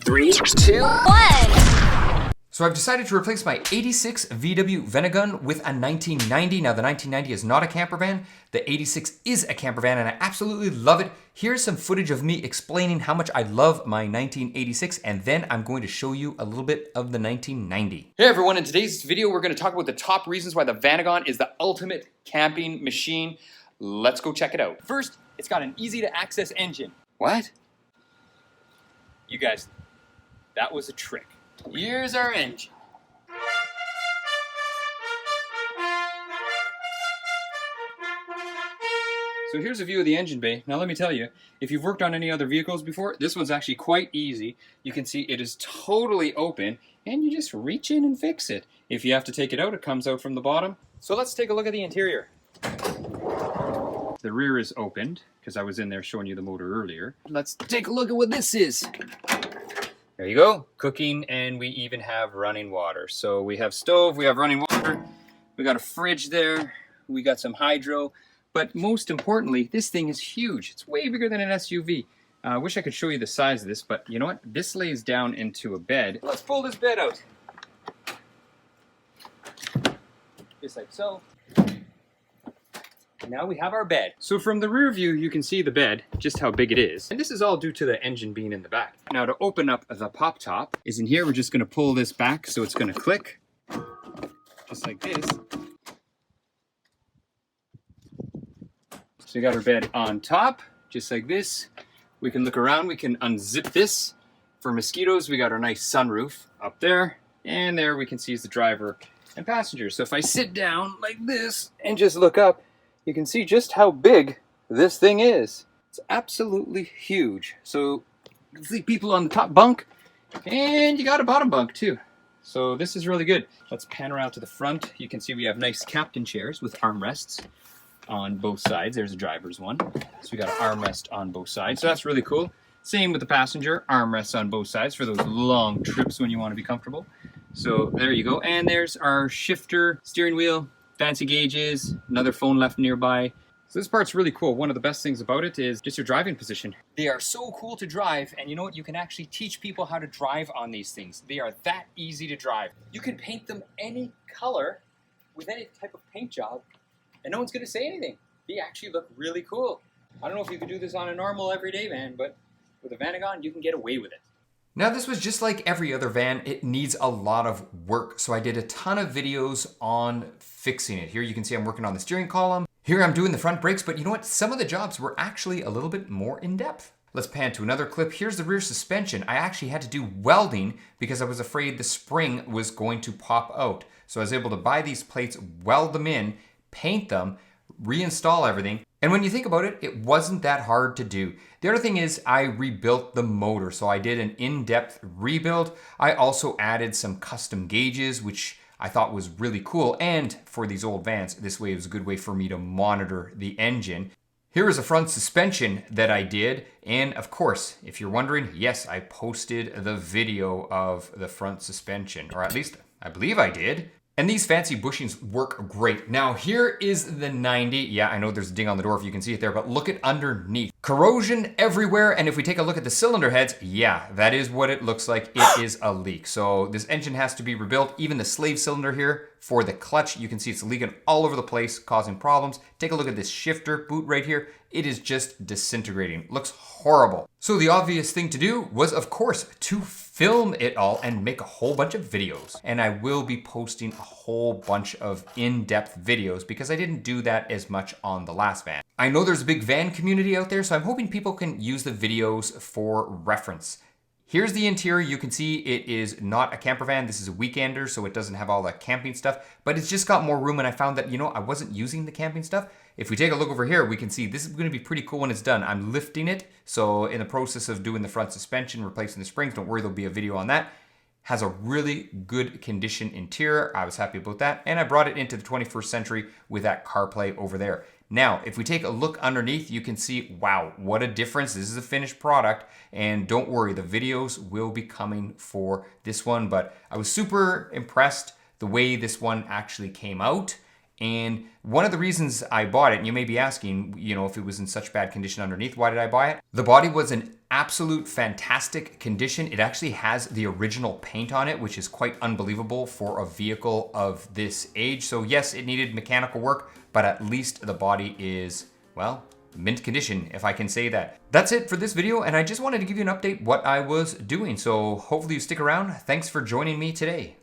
3, 2, 1. So I've decided to replace my 86 VW Vanagon with a 1990. Now the 1990 is not a camper van. The 86 is a camper van and I absolutely love it. Here's some footage of me explaining how much I love my 1986 and then I'm going to show you a little bit of the 1990. Hey everyone, in today's video we're going to talk about the top reasons why the Vanagon is the ultimate camping machine. Let's go check it out. First, it's got an easy to access engine. What? You guys, that was a trick. Here's our engine. So here's a view of the engine bay. Now let me tell you, if you've worked on any other vehicles before, this one's actually quite easy. You can see it is totally open and you just reach in and fix it. If you have to take it out, it comes out from the bottom. So let's take a look at the interior. The rear is opened because I was in there showing you the motor earlier. Let's take a look at what this is. There you go, cooking, and we even have running water. So we have stove, we have running water, we got a fridge there, we got some hydro, but most importantly, this thing is huge. It's way bigger than an SUV. I wish I could show you the size of this, but you know what? This lays down into a bed. Let's pull this bed out. Just like so. Now we have our bed. So from the rear view, you can see the bed, just how big it is. And this is all due to the engine being in the back. Now to open up the pop top is in here. We're just gonna pull this back so it's gonna click, just like this. So you got our bed on top, just like this. We can look around, we can unzip this. For mosquitoes, we got our nice sunroof up there. And there we can see is the driver and passenger. So if I sit down like this and just look up, you can see just how big this thing is. It's absolutely huge. So you can see people on the top bunk and you got a bottom bunk too. So this is really good. Let's pan around to the front. You can see we have nice captain chairs with armrests on both sides. There's a driver's one. So we got an armrest on both sides. So that's really cool. Same with the passenger, armrests on both sides for those long trips when you want to be comfortable. So there you go. And there's our shifter, steering wheel, fancy gauges, another phone left nearby. So this part's really cool. One of the best things about it is just your driving position. They are so cool to drive, and you know what? You can actually teach people how to drive on these things. They are that easy to drive. You can paint them any color with any type of paint job, and no one's gonna say anything. They actually look really cool. I don't know if you could do this on a normal everyday van, but with a Vanagon, you can get away with it. Now this was just like every other van, it needs a lot of work. So I did a ton of videos on fixing it. Here you can see I'm working on the steering column. Here I'm doing the front brakes, but you know what? Some of the jobs were actually a little bit more in depth. Let's pan to another clip. Here's the rear suspension. I actually had to do welding because I was afraid the spring was going to pop out. So I was able to buy these plates, weld them in, paint them, reinstall everything. And when you think about it, it wasn't that hard to do. The other thing is I rebuilt the motor. So I did an in-depth rebuild. I also added some custom gauges, which I thought was really cool. And for these old vans, this way it was a good way for me to monitor the engine. Here is a front suspension that I did. And of course, if you're wondering, yes, I posted the video of the front suspension, or at least I believe I did. And these fancy bushings work great. Now here is the 90. Yeah, I know there's a ding on the door if you can see it there, but look at underneath. Corrosion everywhere, and if we take a look at the cylinder heads, yeah, that is what it looks like. It is a leak. So this engine has to be rebuilt. Even the slave cylinder here for the clutch, you can see it's leaking all over the place, causing problems. Take a look at this shifter boot right here. It is just disintegrating. Looks horrible. So the obvious thing to do was, of course, to film it all and make a whole bunch of videos. And I will be posting a whole bunch of in-depth videos because I didn't do that as much on the last van. I know there's a big van community out there, so I'm hoping people can use the videos for reference. Here's the interior. You can see it is not a camper van. This is a weekender, so it doesn't have all that camping stuff, but it's just got more room. And I found that, you know, I wasn't using the camping stuff. If we take a look over here, we can see this is going to be pretty cool when it's done. I'm lifting it. So in the process of doing the front suspension, replacing the springs, don't worry, there'll be a video on that. Has a really good condition interior. I was happy about that. And I brought it into the 21st century with that CarPlay over there. Now, if we take a look underneath, you can see, wow, what a difference. This is a finished product. And don't worry, the videos will be coming for this one. But I was super impressed the way this one actually came out. And one of the reasons I bought it, and you may be asking, if it was in such bad condition underneath, why did I buy it? The body was in absolute fantastic condition. It actually has the original paint on it, which is quite unbelievable for a vehicle of this age. So yes, it needed mechanical work, but at least the body is, well, mint condition, if I can say that. That's it for this video, and I just wanted to give you an update what I was doing. So hopefully you stick around. Thanks for joining me today.